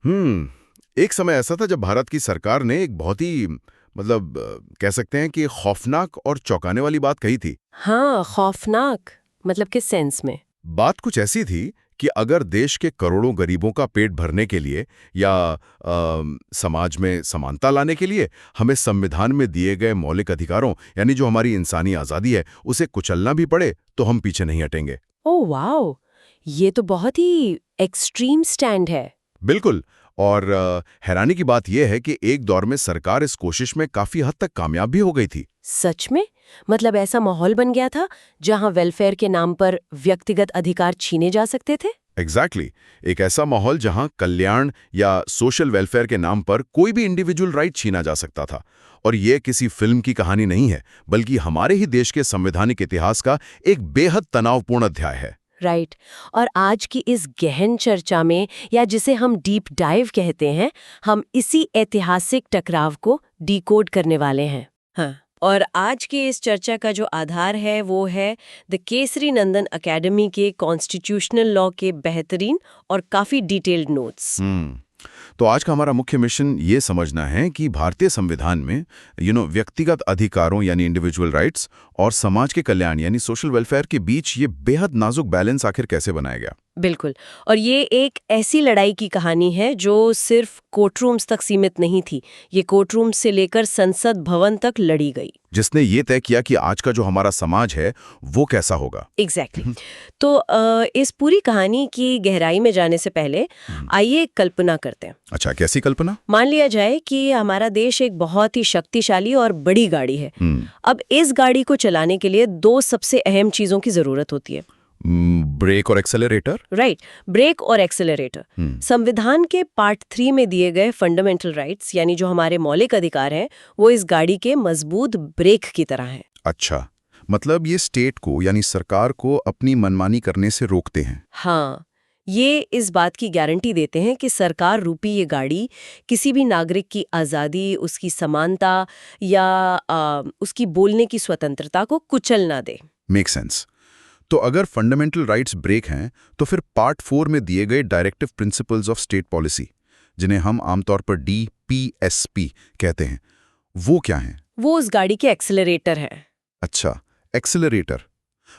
एक समय ऐसा था जब भारत की सरकार ने एक बहुत ही कह सकते हैं कि खौफनाक और चौंकाने वाली बात कही थी। हाँ, खौफनाक मतलब किस सेंस में? बात कुछ ऐसी थी कि अगर देश के करोड़ों गरीबों का पेट भरने के लिए या समाज में समानता लाने के लिए हमें संविधान में दिए गए मौलिक अधिकारों यानी जो हमारी इंसानी आज़ादी है उसे कुचलना भी पड़े तो हम पीछे नहीं हटेंगे। Oh wow! ये तो बहुत ही एक्सट्रीम स्टैंड है। बिल्कुल। और हैरानी की बात यह है कि एक दौर में सरकार इस कोशिश में काफी हद तक कामयाब भी हो गई थी। सच में? मतलब ऐसा माहौल बन गया था जहाँ वेलफेयर के नाम पर व्यक्तिगत अधिकार छीने जा सकते थे? एग्जैक्टली एक ऐसा माहौल जहां कल्याण या सोशल वेलफेयर के नाम पर कोई भी इंडिविजुअल राइट छीना जा सकता था। और ये किसी फिल्म की कहानी नहीं है, बल्कि हमारे ही देश के संवैधानिक इतिहास का एक बेहद तनावपूर्ण अध्याय है। राइट। और आज की इस गहन चर्चा में, या जिसे हम डीप डाइव कहते हैं, हम इसी ऐतिहासिक टकराव को डिकोड करने वाले हैं। हाँ, और आज की इस चर्चा का जो आधार है वो है द केसरी नंदन एकेडमी के कॉन्स्टिट्यूशनल लॉ के बेहतरीन और काफी डिटेल्ड नोट्स। तो आज का हमारा मुख्य मिशन ये समझना है कि भारतीय संविधान में व्यक्तिगत अधिकारों यानी इंडिविजुअल राइट्स और समाज के कल्याण यानी सोशल वेलफेयर के बीच ये बेहद नाजुक बैलेंस आखिर कैसे बनाया गया। बिल्कुल। और ये एक ऐसी लड़ाई की कहानी है जो सिर्फ कोर्टरूम्स तक सीमित नहीं थी। ये कोर्टरूम से लेकर संसद भवन तक लड़ी गई, जिसने ये तय किया कि आज का जो हमारा समाज है वो कैसा होगा। एग्जैक्टली। तो इस पूरी कहानी की गहराई में जाने से पहले आइए एक कल्पना करते हैं। अच्छा, कैसी कल्पना? मान लिया जाए कि हमारा देश एक बहुत ही शक्तिशाली और बड़ी गाड़ी है। अब इस गाड़ी को चलाने के लिए दो सबसे अहम चीजों की जरूरत होती है। ब्रेक और एक्सेलरेटर। राइट, ब्रेक और एक्सेलरेटर। संविधान के पार्ट 3 में दिए गए फंडामेंटल राइट्स यानी जो हमारे मौलिक अधिकार हैं, वो इस गाड़ी के मजबूत ब्रेक की तरह हैं। अच्छा, मतलब ये स्टेट को यानी सरकार को अपनी मनमानी करने से रोकते हैं। हाँ, ये इस बात की गारंटी देते हैं कि सरकार रूपी ये गाड़ी किसी भी नागरिक की आज़ादी, उसकी समानता या उसकी बोलने की स्वतंत्रता को कुचल ना दे। Make sense. तो अगर फंडामेंटल राइट्स ब्रेक हैं तो फिर पार्ट 4 में दिए गए directive principles of state policy, जिन्हें हम आमतौर पर DPSP कहते हैं, वो क्या हैं? वो उस गाड़ी के एक्सेलरेटर है। अच्छा, एक्सेलरेटर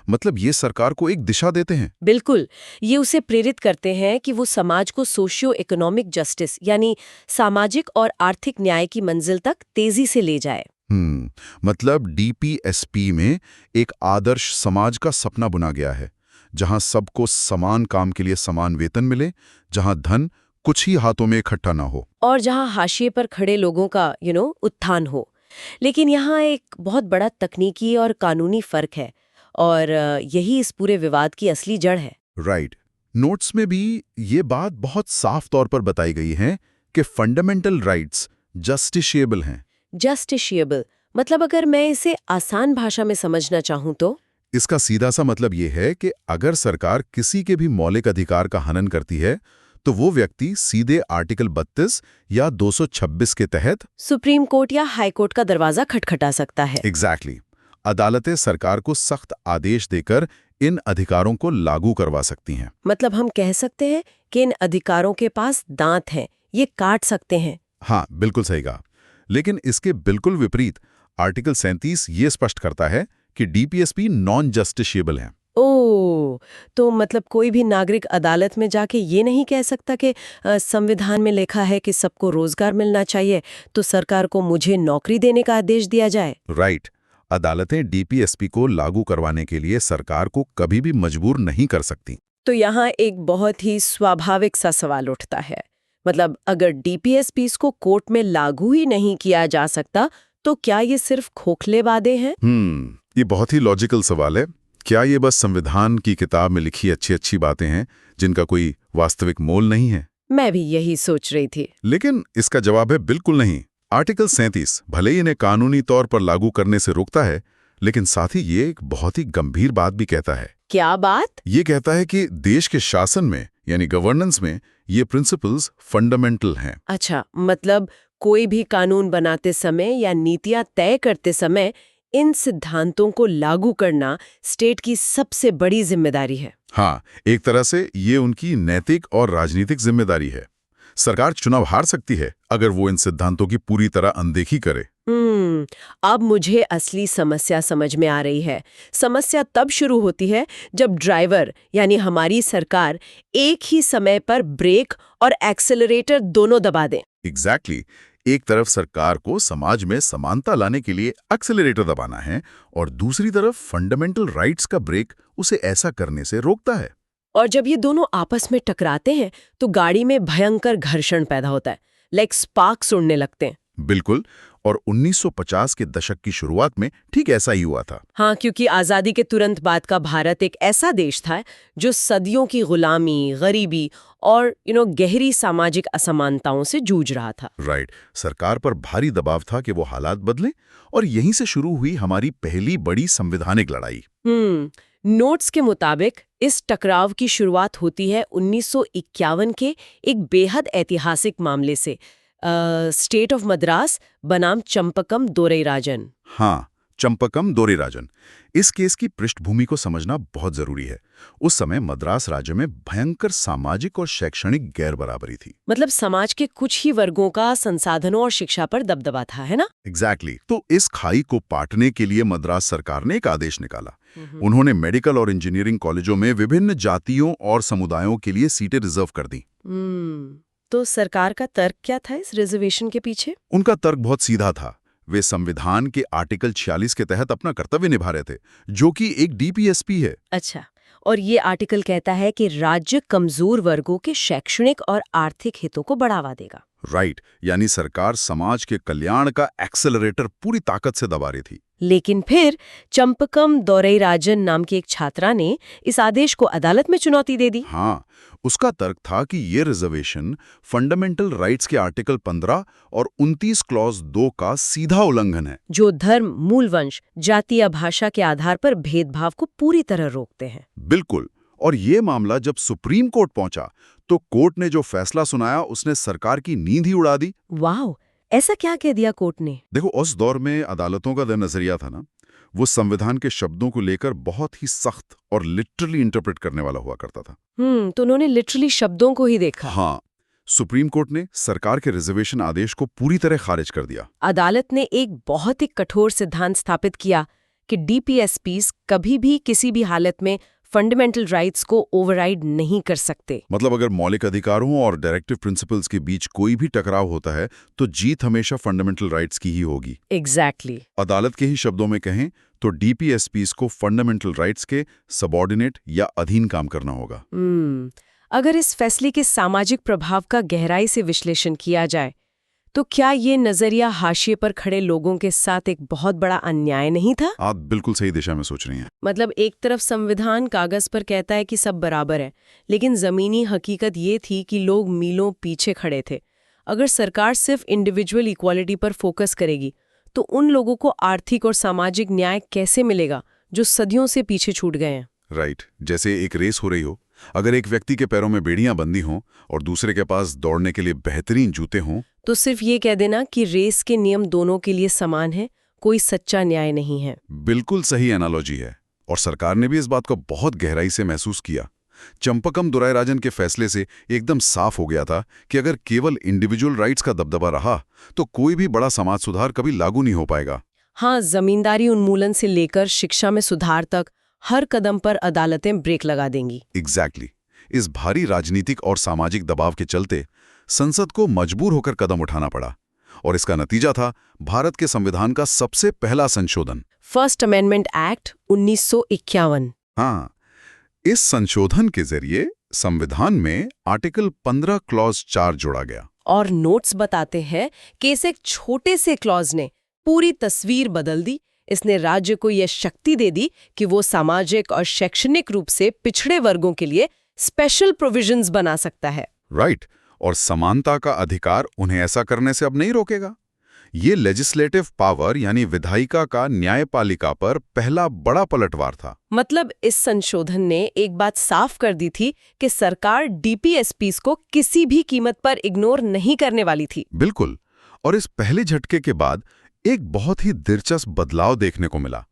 मतलब ये सरकार को एक दिशा देते हैं। बिल्कुल। ये उसे प्रेरित करते हैं कि वो समाज को सोशियो इकोनॉमिक जस्टिस यानी सामाजिक और आर्थिक न्याय की मंजिल तक तेजी से ले जाए। मतलब DPSP में एक आदर्श समाज का सपना बुना गया है, जहां सबको समान काम के लिए समान वेतन मिले, जहां धन कुछ ही हाथों में इकट्ठा ना हो, और जहां हाशिए पर खड़े लोगों का उत्थान हो। लेकिन यहाँ एक बहुत बड़ा तकनीकी और कानूनी फर्क है, और यही इस पूरे विवाद की असली जड़ है। राइट। नोट्स में भी ये बात बहुत साफ तौर पर बताई गई है कि फंडामेंटल राइट्स जस्टिशिएबल हैं। जस्टिशिएबल मतलब अगर मैं इसे आसान भाषा में समझना चाहूँ तो इसका सीधा सा मतलब ये है कि अगर सरकार किसी के भी मौलिक अधिकार का हनन करती है तो वो व्यक्ति सीधे आर्टिकल 32 या 226 के तहत सुप्रीम कोर्ट या हाई कोर्ट का दरवाजा खटखटा सकता है। एग्जैक्टली अदालतें सरकार को सख्त आदेश देकर इन अधिकारों को लागू करवा सकती हैं। मतलब हम कह सकते हैं कि इन अधिकारों के पास दांत हैं, ये काट सकते हैं। हाँ, बिल्कुल सही कहा। लेकिन इसके बिल्कुल विपरीत आर्टिकल 37 ये स्पष्ट करता है कि DPSP नॉन जस्टिशिएबल है। ओह, तो मतलब कोई भी नागरिक अदालत में जाके ये नहीं कह सकता कि संविधान में लिखा है कि सबको रोजगार मिलना चाहिए, तो सरकार को मुझे नौकरी देने का आदेश दिया जाए। राइट। अदालतें DPSP को लागू करवाने के लिए सरकार को कभी भी मजबूर नहीं कर सकती। तो यहाँ एक बहुत ही स्वाभाविक सा सवाल उठता है, मतलब अगर DPSP को कोर्ट में लागू ही नहीं किया जा सकता तो क्या ये सिर्फ खोखले वादे हैं? ये बहुत ही लॉजिकल सवाल है। क्या ये बस संविधान की किताब में लिखी अच्छी अच्छी बातें हैं जिनका कोई वास्तविक मोल नहीं है? मैं भी यही सोच रही थी। लेकिन इसका जवाब है बिल्कुल नहीं। आर्टिकल 37 भले ही इन्हें कानूनी तौर पर लागू करने से रोकता है, लेकिन साथ ही ये एक बहुत ही गंभीर बात भी कहता है। क्या बात? ये कहता है कि देश के शासन में यानी गवर्नेंस में ये प्रिंसिपल्स फंडामेंटल हैं। अच्छा, मतलब कोई भी कानून बनाते समय या नीतियां तय करते समय इन सिद्धांतों को लागू करना स्टेट की सबसे बड़ी जिम्मेदारी है। हाँ, एक तरह से ये उनकी नैतिक और राजनीतिक जिम्मेदारी है। सरकार चुनाव हार सकती है अगर वो इन सिद्धांतों की पूरी तरह अनदेखी करे। अब मुझे असली समस्या समझ में आ रही है। समस्या तब शुरू होती है जब ड्राइवर यानी हमारी सरकार एक ही समय पर ब्रेक और एक्सेलरेटर दोनों दबा दें। एग्जैक्टली एक तरफ सरकार को समाज में समानता लाने के लिए एक्सेलरेटर दबाना है और दूसरी तरफ फंडामेंटल राइट्स का ब्रेक उसे ऐसा करने से रोकता है। और जब ये दोनों आपस में टकराते हैं तो गाड़ी में भयंकर घर्षण पैदा होता है, लाइक स्पार्क्स उड़ने लगते हैं। बिल्कुल, और 1950 के दशक की शुरुआत में ठीक ऐसा ही हुआ था। हाँ, क्योंकि आज़ादी के तुरंत बाद का भारत एक ऐसा देश था जो सदियों की गुलामी, गरीबी और गहरी सामाजिक असमानताओं से जूझ रहा था। राइट, सरकार पर भारी दबाव था कि वो हालात बदलें और यहीं से शुरू हुई हमारी पहली बड़ी संवैधानिक लड़ाई। नोट्स के मुताबिक इस टकराव की शुरुआत होती है 1951 के एक बेहद ऐतिहासिक मामले से, स्टेट ऑफ मद्रास बनाम चंपकम दोरईराजन। हाँ, चंपकम दोरईराजन। इस केस की पृष्ठभूमि को समझना बहुत जरूरी है। उस समय मद्रास राज्य में भयंकर सामाजिक और शैक्षणिक गैरबराबरी थी। मतलब समाज के कुछ ही वर्गों का संसाधनों और शिक्षा पर दबदबा था, है ना? एग्जैक्टली। तो इस खाई को पाटने के लिए मद्रास सरकार ने एक आदेश निकाला। उन्होंने मेडिकल और इंजीनियरिंग कॉलेजों में विभिन्न जातियों और समुदायों के लिए सीटें रिजर्व कर दी। तो सरकार का तर्क क्या था इस रिजर्वेशन के पीछे? उनका तर्क बहुत सीधा था। वे संविधान के आर्टिकल 46 के तहत अपना कर्तव्य निभा रहे थे, जो कि एक डीपीएसपी है। अच्छा, और ये आर्टिकल कहता है कि राज्य कमजोर वर्गों के शैक्षणिक और आर्थिक हितों को बढ़ावा देगा। राइट, यानी सरकार समाज के कल्याण का एक्सेलरेटर पूरी ताकत से दबा रही थी। लेकिन फिर चंपकम दोरईराजन नाम की एक छात्रा ने इस आदेश को अदालत में चुनौती दे दी। हाँ, उसका तर्क था कि ये रिजर्वेशन फंडामेंटल राइट्स के आर्टिकल 15 और 29 क्लॉज 2 का सीधा उल्लंघन है, जो धर्म, मूल वंश, जाति या भाषा के आधार पर भेदभाव को पूरी तरह रोकते हैं। बिल्कुल। और ये मामला जब सुप्रीम कोर्ट पहुंचा तो कोर्ट ने जो फैसला सुनाया उसने सरकार की नींद ही उड़ा दी। वाह, ऐसा क्या कह दिया कोर्ट ने? देखो, उस दौर में अदालतों का नजरिया था ना, वो संविधान के शब्दों को लेकर बहुत ही सख्त और लिटरली इंटरप्रेट करने वाला हुआ करता था। तो उन्होंने लिटरली शब्दों को ही देखा। हाँ, सुप्रीम कोर्ट ने सरकार के रिजर्वेशन आदेश को पूरी तरह खारिज कर दिया। अदालत ने एक बहुत ही कठोर सिद्धांत स्थापित किया कि डीपीएसपीज कभी भी किसी भी हालत में फंडामेंटल राइट्स को ओवरराइड नहीं कर सकते। मतलब अगर मौलिक अधिकारों और डायरेक्टिव प्रिंसिपल्स के बीच कोई भी टकराव होता है तो जीत हमेशा फंडामेंटल राइट्स की ही होगी। एग्जैक्टली। अदालत के ही शब्दों में कहें तो डीपीएसपीज को फंडामेंटल राइट्स के सबऑर्डिनेट या अधीन काम करना होगा। अगर इस फैसले के सामाजिक प्रभाव का गहराई से विश्लेषण किया जाए तो क्या ये नजरिया हाशिए पर खड़े लोगों के साथ एक बहुत बड़ा अन्याय नहीं था? आप बिल्कुल सही दिशा में सोच रही हैं। मतलब एक तरफ संविधान कागज पर कहता है कि सब बराबर है, लेकिन जमीनी हकीकत ये थी कि लोग मीलों पीछे खड़े थे। अगर सरकार सिर्फ इंडिविजुअल इक्वालिटी पर फोकस करेगी तो उन लोगों को आर्थिक और सामाजिक न्याय कैसे मिलेगा जो सदियों से पीछे छूट गए हैं? राइट, जैसे एक रेस हो रही हो, अगर एक व्यक्ति के पैरों में बेड़ियां बंधी हों और दूसरे के पास दौड़ने के लिए बेहतरीन जूते हों, तो सिर्फ ये कह देना कि रेस के नियम दोनों के लिए समान है, कोई सच्चा न्याय नहीं है। बिल्कुल सही एनालॉजी है, और सरकार ने भी इस बात को बहुत गहराई से महसूस किया। चंपकम दोरईराजन के फैसले से एकदम साफ हो गया था कि अगर केवल इंडिविजुअल राइट्स का दबदबा रहा तो कोई भी बड़ा समाज सुधार कभी लागू नहीं हो पाएगा। हाँ, जमींदारी उन्मूलन से लेकर शिक्षा में सुधार तक हर कदम पर अदालतें ब्रेक लगा देंगी। एग्जैक्टली। इस भारी राजनीतिक और सामाजिक दबाव के चलते संसद को मजबूर होकर कदम उठाना पड़ा, और इसका नतीजा था भारत के संविधान का सबसे पहला संशोधन, फर्स्ट अमेंडमेंट एक्ट 1951। हाँ, इस संशोधन के जरिए संविधान में आर्टिकल 15 क्लॉज 4 जोड़ा गया। और नोट्स बताते हैं कि इस एक छोटे से क्लॉज ने पूरी तस्वीर बदल दी। इसने राज्य को यह शक्ति दे दी कि वो सामाजिक और शैक्षणिक रूप से पिछड़े वर्गों के लिए स्पेशल प्रोविजंस बना सकता है। राइट, और समानता का अधिकार उन्हें ऐसा करने से अब नहीं रोकेगा। ये लेजिस्लेटिव पावर यानी विधायिका का न्यायपालिका पर पहला बड़ा पलटवार था। मतलब इस संशोधन ने एक बात साफ कर दी थी कि सरकार डीपीएसपीज को किसी भी कीमत पर इग्नोर नहीं करने वाली थी। बिल्कुल, और इस पहले झटके के बाद एक बहुत ही दिलचस्प बदलाव देखने को मिला।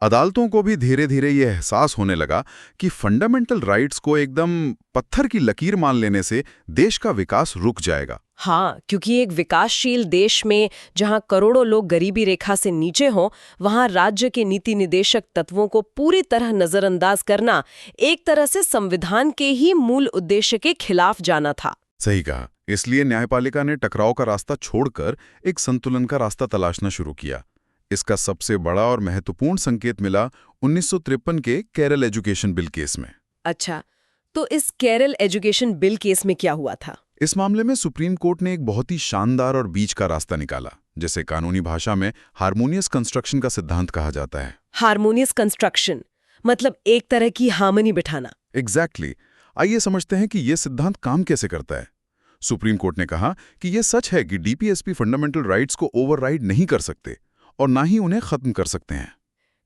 अदालतों को भी धीरे धीरे ये एहसास होने लगा कि फंडामेंटल राइट्स को एकदम पत्थर की लकीर मान लेने से देश का विकास रुक जाएगा। हाँ, क्योंकि एक विकासशील देश में जहां करोड़ों लोग गरीबी रेखा से नीचे हों, वहां राज्य के नीति निदेशक तत्वों को पूरी तरह नजरअंदाज करना एक तरह से संविधान के ही मूल उद्देश्य के खिलाफ जाना था। सही कहा। इसलिए न्यायपालिका ने टकराव का रास्ता छोड़कर एक संतुलन का रास्ता तलाशना शुरू किया। इसका सबसे बड़ा और महत्वपूर्ण संकेत मिला 1953 के केरल एजुकेशन बिल केस में। अच्छा, तो इस केरल एजुकेशन बिल केस में क्या हुआ था? इस मामले में सुप्रीम कोर्ट ने एक बहुत ही शानदार और बीच का रास्ता निकाला, जिसे कानूनी भाषा में हार्मोनियस कंस्ट्रक्शन का सिद्धांत कहा जाता है। हार्मोनियस कंस्ट्रक्शन मतलब एक तरह की हार्मनी बिठाना। एग्जैक्टली। आइए समझते हैं कि यह सिद्धांत काम कैसे करता है। सुप्रीम कोर्ट ने कहा कि यह सच है कि डीपीएसपी फंडामेंटल राइट्स को ओवरराइड नहीं कर सकते और ना ही उन्हें खत्म कर सकते हैं।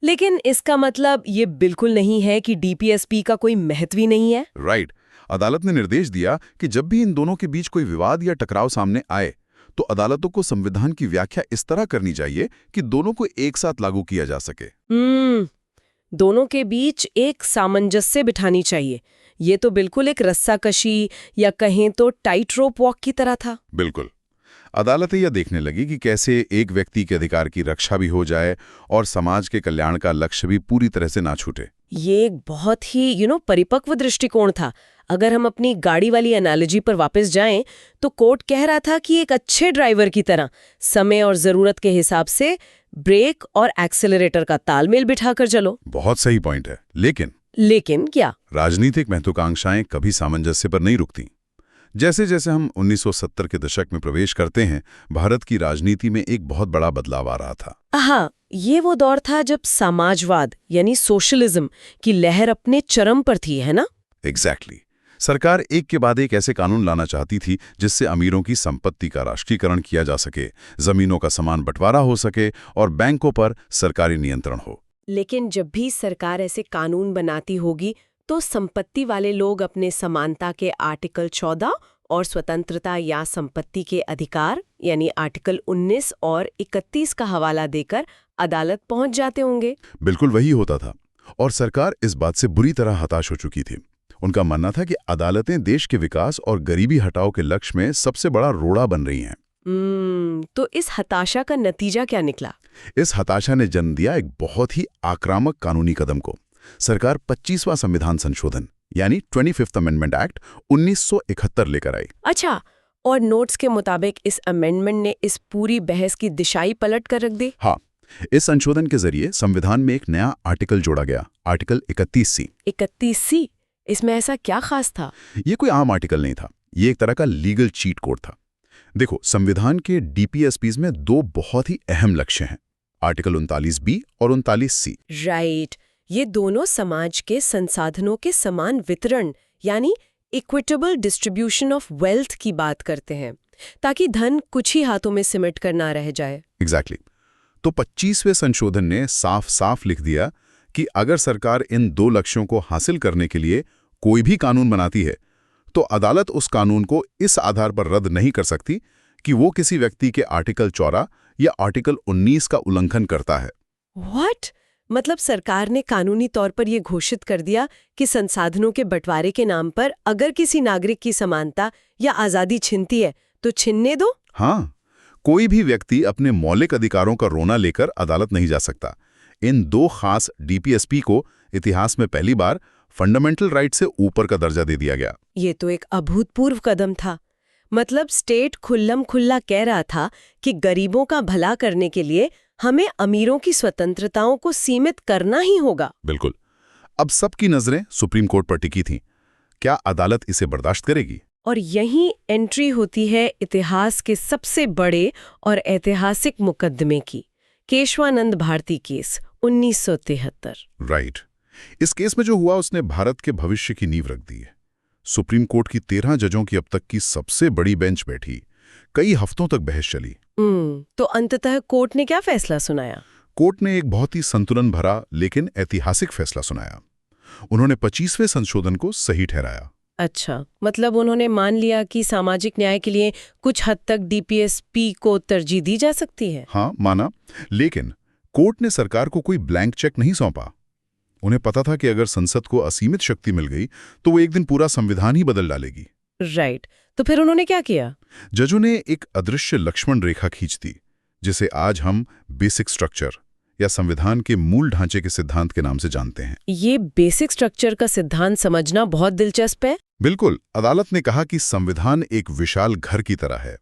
लेकिन इसका मतलब ये बिल्कुल नहीं है कि डीपीएसपी का कोई महत्व ही नहीं है। राइट। अदालत ने निर्देश दिया कि जब भी इन दोनों के बीच कोई विवाद या टकराव सामने आए तो अदालतों को संविधान की व्याख्या इस तरह करनी चाहिए कि दोनों को एक साथ लागू किया जा सके। दोनों के बीच एक सामंजस्य बिठानी चाहिए। ये तो बिल्कुल एक रस्साकशी या कहें तो टाइट रोप वॉक की तरह था। बिल्कुल। अदालतें यह देखने लगी कि कैसे एक व्यक्ति के अधिकार की रक्षा भी हो जाए और समाज के कल्याण का लक्ष्य भी पूरी तरह से ना छूटे। ये एक बहुत ही परिपक्व दृष्टिकोण था। अगर हम अपनी गाड़ी वाली एनालॉजी पर वापस जाएं तो कोर्ट कह रहा था कि एक अच्छे ड्राइवर की तरह समय और जरूरत के हिसाब से ब्रेक और एक्सेलरेटर का तालमेल बिठाकर चलो। बहुत सही पॉइंट है। लेकिन क्या? राजनीतिक महत्वाकांक्षाएं कभी सामंजस्य पर नहीं रुकती। जैसे जैसे हम 1970 के दशक में प्रवेश करते हैं, भारत की राजनीति में एक बहुत बड़ा बदलाव आ रहा था। हाँ, ये वो दौर था जब समाजवाद यानी सोशलिज्म की लहर अपने चरम पर थी, है ना? एग्जैक्टली। सरकार एक के बाद एक ऐसे कानून लाना चाहती थी जिससे अमीरों की संपत्ति का राष्ट्रीयकरण किया जा सके, जमीनों का समान बंटवारा हो सके और बैंकों पर सरकारी नियंत्रण हो। लेकिन जब भी सरकार ऐसे कानून बनाती होगी तो संपत्ति वाले लोग अपने समानता के आर्टिकल 14 और स्वतंत्रता या संपत्ति के अधिकार यानी आर्टिकल 19 और 31 का हवाला देकर अदालत पहुंच जाते होंगे। बिल्कुल वही होता था और सरकार इस बात से बुरी तरह हताश हो चुकी थी। उनका मानना था कि अदालतें देश के विकास और गरीबी हटाओ के लक्ष्य में सबसे बड़ा रोड़ा बन रही हैं। तो इस हताशा का नतीजा क्या निकला? इस हताशा ने जन्म दिया एक बहुत ही आक्रामक कानूनी कदम को। सरकार 25वां संविधान संशोधन यानी 25th अमेंडमेंट एक्ट 1971 लेकर आई। अच्छा, और नोट्स के मुताबिक इस अमेंडमेंट ने इस पूरी बहस की दिशाई पलट कर रख दी। हाँ, इस संशोधन के जरिए संविधान में एक नया आर्टिकल जोड़ा गया, आर्टिकल 31C। 31C? इसमें ऐसा क्या खास था? ये कोई आम आर्टिकल नहीं था, ये एक तरह का लीगल चीट कोड था। देखो, संविधान के डीपीएसपीज में दो बहुत ही अहम लक्ष्य हैं, आर्टिकल 39B और 39C। राइट, ये दोनों समाज के संसाधनों के समान वितरण यानी इक्विटेबल डिस्ट्रीब्यूशन ऑफ वेल्थ की बात करते हैं, ताकि धन कुछ ही हाथों में सिमट कर ना रह जाए। एग्जैक्टली। तो 25वें संशोधन ने साफ साफ लिख दिया कि अगर सरकार इन दो लक्ष्यों को हासिल करने के लिए कोई भी कानून बनाती है तो अदालत उस कानून को इस आधार पर रद्द नहीं कर सकती कि वो किसी व्यक्ति के आर्टिकल 14 या आर्टिकल 19 का उल्लंघन करता है। व्हाट? मतलब सरकार ने कानूनी तौर पर यह घोषित कर दिया कि संसाधनों के बंटवारे के नाम पर अगर किसी नागरिक की समानता या आजादी छिनती है तो छिनने दो। हाँ, कोई भी व्यक्ति अपने मौलिक अधिकारों का रोना लेकर अदालत नहीं जा सकता। इन दो खास डीपीएसपी को इतिहास में पहली बार फंडामेंटल राइट से ऊपर का दर्जा दे दिया गया। ये तो एक अभूतपूर्व कदम था। मतलब स्टेट खुल्लम खुल्ला कह रहा था कि गरीबों का भला करने के लिए हमें अमीरों की स्वतंत्रताओं को सीमित करना ही होगा। बिल्कुल। अब सबकी नजरें सुप्रीम कोर्ट पर टिकी थीं। क्या अदालत इसे बर्दाश्त करेगी? और यहीं एंट्री होती है इतिहास के सबसे बड़े और ऐतिहासिक मुकदमे की, केशवानंद भारती केस 1973। राइट। इस केस में जो हुआ उसने भारत के भविष्य की नींव रख दी है। सुप्रीम कोर्ट की 13 जजों की अब तक की सबसे बड़ी बेंच बैठी, कई हफ्तों तक बहस चली। तो अंततः कोर्ट ने क्या फैसला सुनाया? कोर्ट ने एक बहुत ही संतुलन भरा लेकिन ऐतिहासिक फैसला सुनाया। उन्होंने 25वें संशोधन को सही ठहराया। अच्छा, मतलब उन्होंने मान लिया कि सामाजिक न्याय के लिए कुछ हद तक डीपीएसपी को तरजीह दी जा सकती है। हाँ, माना, लेकिन कोर्ट ने सरकार को कोई ब्लैंक चेक नहीं सौंपा। उन्हें पता था कि अगर संसद को असीमित शक्ति मिल गई तो वो एक दिन पूरा संविधान ही बदल डालेगी। राइट, तो फिर उन्होंने क्या किया? जजों ने एक अदृश्य लक्ष्मण रेखा खींच दी, जिसे आज हम बेसिक स्ट्रक्चर या संविधान के मूल ढांचे के सिद्धांत के नाम से जानते हैं। ये बेसिक स्ट्रक्चर का सिद्धांत समझना बहुत दिलचस्प है। बिल्कुल। अदालत ने कहा कि संविधान एक विशाल घर की तरह है।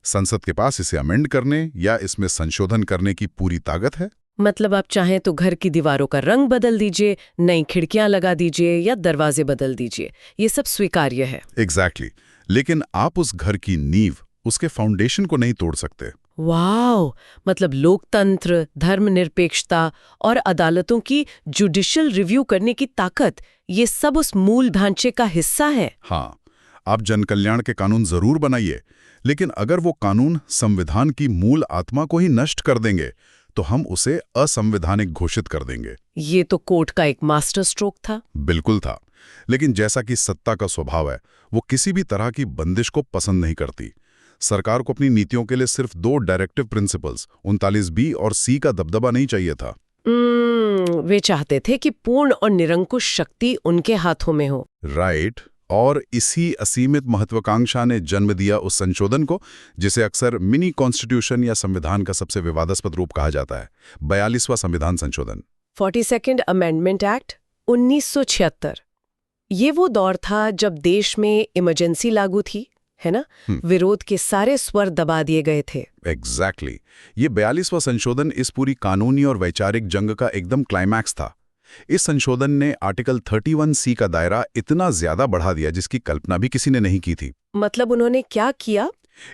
संसद के पास इसे अमेंड करने या इसमें संशोधन करने की पूरी ताकत है। मतलब आप चाहें तो घर की दीवारों का रंग बदल दीजिए, नई खिड़कियां लगा दीजिए या दरवाजे बदल दीजिए, ये सब स्वीकार्य है। एग्जैक्टली। लेकिन आप उस घर की नींव, उसके फाउंडेशन को नहीं तोड़ सकते। वाओ, मतलब लोकतंत्र, धर्मनिरपेक्षता और अदालतों की जुडिशियल रिव्यू करने की ताकत, ये सब उस मूल ढांचे का हिस्सा है। हाँ, आप जनकल्याण के कानून जरूर बनाइए, लेकिन अगर वो कानून संविधान की मूल आत्मा को ही नष्ट कर देंगे तो हम उसे असंवैधानिक घोषित कर देंगे। ये तो कोर्ट का एक मास्टर स्ट्रोक था। बिल्कुल था। लेकिन जैसा कि सत्ता का स्वभाव है, वो किसी भी तरह की बंदिश को पसंद नहीं करती। सरकार को अपनी नीतियों के लिए सिर्फ 2 डायरेक्टिव प्रिंसिपल्स 39B और C का दबदबा नहीं चाहिए था। वे चाहते थे कि पूर्ण और निरंकुश शक्ति उनके हाथों में हो। राइट। और इसी असीमित महत्वाकांक्षा ने जन्म दिया उस संशोधन को जिसे अक्सर मिनी कॉन्स्टिट्यूशन या संविधान का सबसे विवादास्पद रूप कहा जाता है, 42वां संविधान संशोधन। 42nd amendment act 1976। ये वो दौर था जब देश में इमरजेंसी लागू थी, है ना? विरोध के सारे स्वर दबा दिए गए थे। एग्जैक्टली। ये 42वां संशोधन इस पूरी कानूनी और वैचारिक जंग का एकदम क्लाइमैक्स था। इस संशोधन ने आर्टिकल 31C का दायरा इतना ज्यादा बढ़ा दिया जिसकी कल्पना भी किसी ने नहीं की थी। मतलब उन्होंने क्या किया?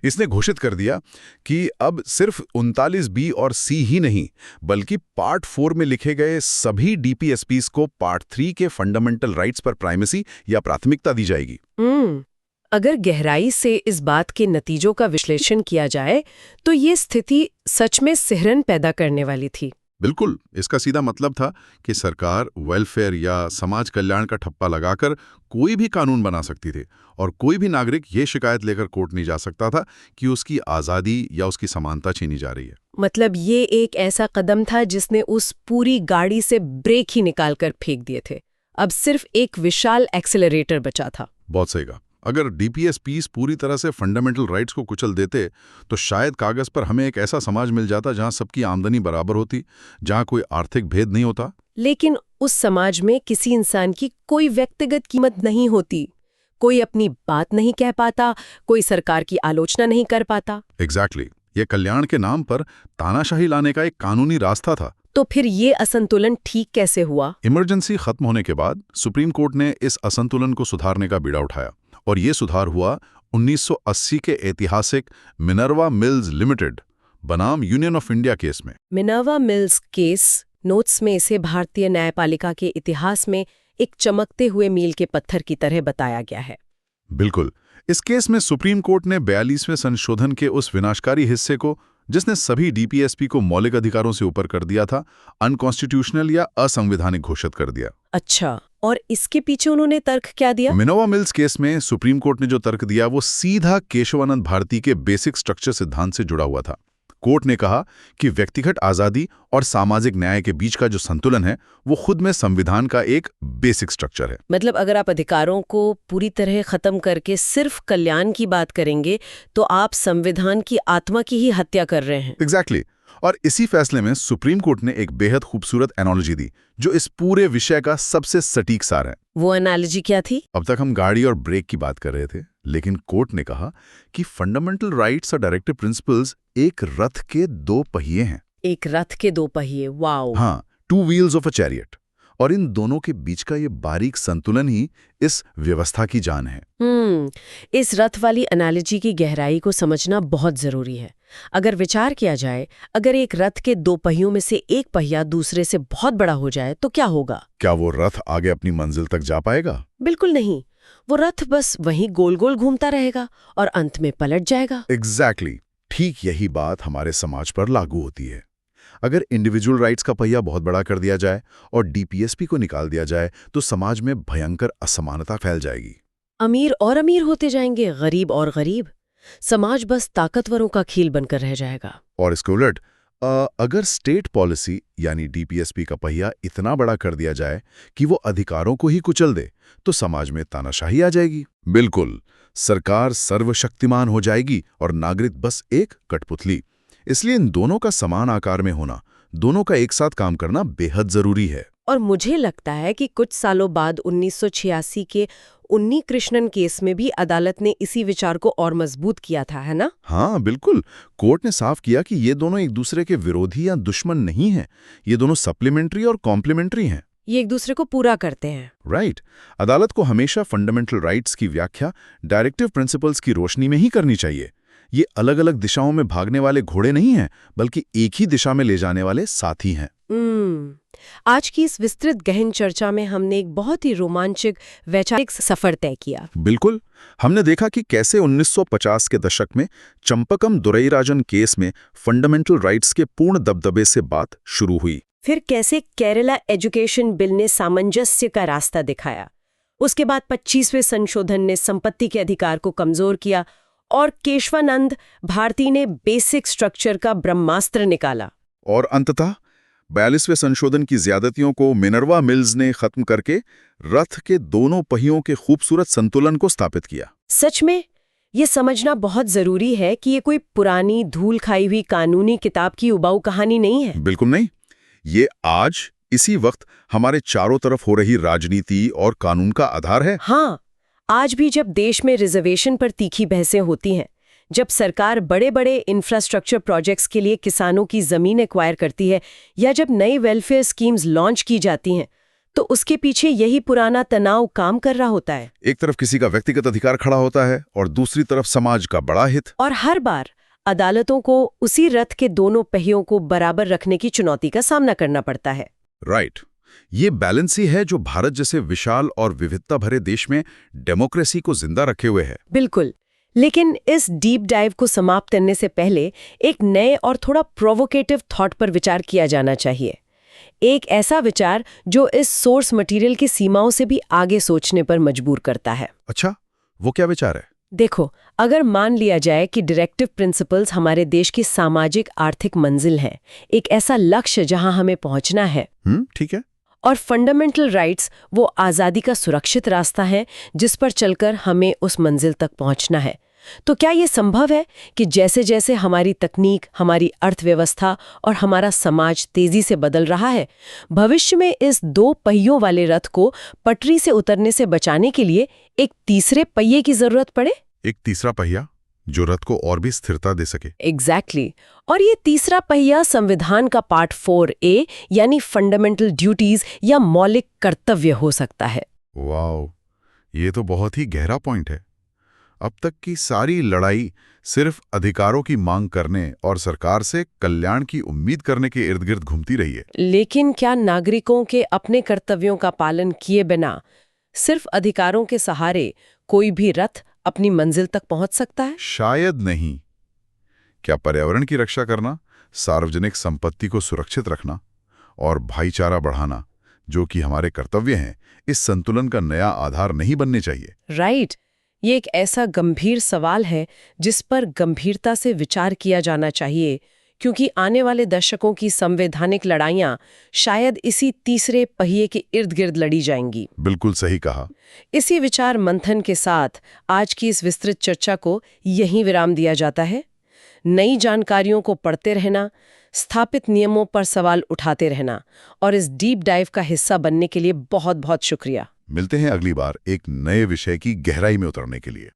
इसने घोषित कर दिया कि अब सिर्फ 39B और C ही नहीं, बल्कि पार्ट 4 में लिखे गए सभी DPSPs को पार्ट 3 के फंडामेंटल राइट्स पर प्राइमेसी या प्राथमिकता दी जाएगी। अगर गहराई से इस बात के नतीजों का विश्लेषण किया जाए तो ये स्थिति सच में सिहरन पैदा करने वाली थी। बिल्कुल। इसका सीधा मतलब था कि सरकार वेलफेयर या समाज कल्याण का ठप्पा लगाकर कोई भी कानून बना सकती थी और कोई भी नागरिक ये शिकायत लेकर कोर्ट नहीं जा सकता था कि उसकी आज़ादी या उसकी समानता छीनी जा रही है। मतलब ये एक ऐसा कदम था जिसने उस पूरी गाड़ी से ब्रेक ही निकाल कर फेंक दिए थे। अब सिर्फ एक विशाल एक्सेलरेटर बचा था। बहुत सही कहा। अगर DPSPs पूरी तरह से फंडामेंटल राइट्स को कुचल देते तो शायद कागज पर हमें एक ऐसा समाज मिल जाता जहां सबकी आमदनी बराबर होती, जहां कोई आर्थिक भेद नहीं होता। लेकिन उस समाज में किसी इंसान की कोई व्यक्तिगत कीमत नहीं होती, कोई अपनी बात नहीं कह पाता, कोई सरकार की आलोचना नहीं कर पाता। एग्जैक्टली। ये कल्याण के नाम पर तानाशाही लाने का एक कानूनी रास्ता था। तो फिर ये असंतुलन ठीक कैसे हुआ? इमरजेंसी खत्म होने के बाद सुप्रीम कोर्ट ने इस असंतुलन को सुधारने का बीड़ा उठाया और ये सुधार हुआ 1980 के ऐतिहासिक मिनर्वा मिल्स लिमिटेड बनाम यूनियन ऑफ इंडिया केस में। मिनर्वा मिल्स केस, नोट्स में इसे भारतीय न्यायपालिका के इतिहास में एक चमकते हुए मील के पत्थर की तरह बताया गया है। बिल्कुल। इस केस में सुप्रीम कोर्ट ने 42वें संशोधन के उस विनाशकारी हिस्से को, जिसने सभी DPSP को मौलिक अधिकारों से ऊपर कर दिया था, अनकॉन्स्टिट्यूशनल या असंवैधानिक घोषित कर दिया। अच्छा, और इसके पीछे उन्होंने तर्क क्या दिया? मिनर्वा मिल्स केस में सुप्रीम कोर्ट ने जो तर्क दिया वो सीधा केशवानंद भारती के बेसिक स्ट्रक्चर सिद्धांत से जुड़ा हुआ था। कोर्ट ने कहा कि व्यक्तिगत आजादी और सामाजिक न्याय के बीच का जो संतुलन है वो खुद में संविधान का एक बेसिक स्ट्रक्चर है। मतलब अगर आप अधिकारों को पूरी तरह खत्म करके सिर्फ कल्याण की बात करेंगे तो आप संविधान की आत्मा की ही हत्या कर रहे हैं। एग्जैक्टली। और इसी फैसले में सुप्रीम कोर्ट ने एक बेहद खूबसूरत एनालॉजी दी जो इस पूरे विषय का सबसे सटीक सार है। वो एनालॉजी क्या थी? अब तक हम गाड़ी और ब्रेक की बात कर रहे थे, लेकिन कोर्ट ने कहा कि फंडामेंटल राइट्स और डायरेक्टिव प्रिंसिपल्स एक रथ के 2 पहिए हैं। एक रथ के 2 पहिए, वाओ। हाँ, 2 व्हील्स ऑफ अ चैरियट। और इन दोनों के बीच का ये बारीक संतुलन ही इस व्यवस्था की जान है। इस रथ वाली एनालॉजी की गहराई को समझना बहुत जरूरी है। अगर विचार किया जाए, अगर एक रथ के 2 पहियों में से एक पहिया दूसरे से बहुत बड़ा हो जाए तो क्या होगा? क्या वो रथ आगे अपनी मंजिल तक जा पाएगा? बिल्कुल नहीं। वो रथ बस वहीं गोल गोल घूमता रहेगा और अंत में पलट जाएगा। एग्जैक्टली। ठीक यही बात हमारे समाज पर लागू होती है। अगर इंडिविजुअल राइट्स का पहिया बहुत बड़ा कर दिया जाए और DPSP को निकाल दिया जाए तो समाज में भयंकर असमानता फैल जाएगी। अमीर और अमीर होते जाएंगे, गरीब और गरीब। समाज बस ताकतवरों का खेल बनकर रह जाएगा। और इसके उलट अगर स्टेट पॉलिसी यानी डीपीएसपी का पहिया इतना बड़ा कर दिया जाए कि वो अधिकारों को ही कुचल दे, तो समाज में तानाशाही आ जाएगी। बिल्कुल, सरकार सर्वशक्तिमान हो जाएगी और नागरिक बस एक कठपुतली। इसलिए इन दोनों का समान आकार में होना, दोनों का एक साथ काम करना बेहद जरूरी है। और मुझे लगता है कि कुछ सालों बाद 1986 के उन्नी कृष्णन केस में भी अदालत ने इसी विचार को और मजबूत किया था, है ना? हाँ बिल्कुल, कोर्ट ने साफ किया कि ये दोनों एक दूसरे के विरोधी या दुश्मन नहीं हैं। ये दोनों सप्लीमेंट्री और कॉम्प्लीमेंट्री हैं। ये एक दूसरे को पूरा करते हैं। राइट। अदालत को हमेशा फंडामेंटल राइट्स की व्याख्या डायरेक्टिव प्रिंसिपल्स की रोशनी में ही करनी चाहिए। ये अलग अलग दिशाओं में भागने वाले घोड़े नहीं हैं, बल्कि एक ही दिशा में ले जाने वाले साथी हैं। आज की इस विस्तृत गहन चर्चा में हमने एक बहुत ही रोमांचक वैचारिक सफर तय किया। बिल्कुल, हमने देखा कि कैसे 1950 के दशक में चंपकम दुरईराजन केस में फंडामेंटल राइट्स के पूर्ण दबदबे से बात शुरू हुई। फिर कैसे केरला एजुकेशन बिल ने सामंजस्य का रास्ता दिखाया। उसके बाद 25वें संशोधन ने संपत्ति के अधिकार को कमजोर किया और केशवानंद भारती ने बेसिक स्ट्रक्चर का ब्रह्मास्त्र निकाला। और अंततः 42वें संशोधन की ज्यादतियों को मिनर्वा मिल्स ने खत्म करके रथ के दोनों पहियों के खूबसूरत संतुलन को स्थापित किया। सच में ये समझना बहुत जरूरी है कि ये कोई पुरानी धूल खाई हुई कानूनी किताब की उबाऊ कहानी नहीं है। बिल्कुल नहीं, ये आज इसी वक्त हमारे चारों तरफ हो रही राजनीति और कानून का आधार है। हाँ, आज भी जब देश में रिजर्वेशन पर तीखी बहसें होती हैं, जब सरकार बड़े बड़े इंफ्रास्ट्रक्चर प्रोजेक्ट्स के लिए किसानों की जमीन एक्वायर करती है, या जब नई वेलफेयर स्कीम्स लॉन्च की जाती हैं, तो उसके पीछे यही पुराना तनाव काम कर रहा होता है। एक तरफ किसी का व्यक्तिगत अधिकार खड़ा होता है और दूसरी तरफ समाज का बड़ा हित। और हर बार अदालतों को उसी रथ के दोनों पहियों को बराबर रखने की चुनौती का सामना करना पड़ता है। राइट। ये बैलेंस ही है जो भारत जैसे विशाल और विविधता भरे देश में डेमोक्रेसी को जिंदा रखे हुए है। बिल्कुल। लेकिन इस डीप डाइव को समाप्त करने से पहले एक नए और थोड़ा प्रोवोकेटिव थॉट पर विचार किया जाना चाहिए। एक ऐसा विचार जो इस सोर्स मटेरियल की सीमाओं से भी आगे सोचने पर मजबूर करता है। अच्छा, वो क्या विचार है? देखो, अगर मान लिया जाए कि डायरेक्टिव प्रिंसिपल्स हमारे देश की सामाजिक आर्थिक मंजिल है, एक ऐसा लक्ष्य जहां हमें पहुंचना है, ठीक है, और फंडामेंटल राइट्स वो आज़ादी का सुरक्षित रास्ता है जिस पर चलकर हमें उस मंजिल तक पहुंचना है, तो क्या ये संभव है कि जैसे जैसे हमारी तकनीक, हमारी अर्थव्यवस्था और हमारा समाज तेजी से बदल रहा है, भविष्य में इस दो पहियों वाले रथ को पटरी से उतरने से बचाने के लिए एक तीसरे पहिए की जरूरत पड़े? एक तीसरा पहिया जो रथ को और भी स्थिरता दे सके। एग्जैक्टली। और ये तीसरा पहिया संविधान का पार्ट 4A यानी फंडामेंटल ड्यूटीज या मौलिक कर्तव्य हो सकता है। वाओ, ये तो बहुत ही गहरा पॉइंट है। अब तक की सारी लड़ाई सिर्फ अधिकारों की मांग करने और सरकार से कल्याण की उम्मीद करने के इर्द गिर्द घूमती रही है। लेकिन क्या नागरिकों के अपने कर्तव्यों का पालन किए बिना सिर्फ अधिकारों के सहारे कोई भी रथ अपनी मंजिल तक पहुंच सकता है? शायद नहीं। क्या पर्यावरण की रक्षा करना, सार्वजनिक संपत्ति को सुरक्षित रखना और भाईचारा बढ़ाना, जो कि हमारे कर्तव्य हैं, इस संतुलन का नया आधार नहीं बनने चाहिए? राइट। ये एक ऐसा गंभीर सवाल है जिस पर गंभीरता से विचार किया जाना चाहिए, क्योंकि आने वाले दशकों की संवैधानिक लड़ाइयां शायद इसी तीसरे पहिए के इर्द गिर्द लड़ी जाएंगी। बिल्कुल सही कहा। इसी विचार मंथन के साथ आज की इस विस्तृत चर्चा को यहीं विराम दिया जाता है। नई जानकारियों को पढ़ते रहना, स्थापित नियमों पर सवाल उठाते रहना और इस डीप डाइव का हिस्सा बनने के लिए बहुत बहुत शुक्रिया। मिलते हैं अगली बार एक नए विषय की गहराई में उतरने के लिए।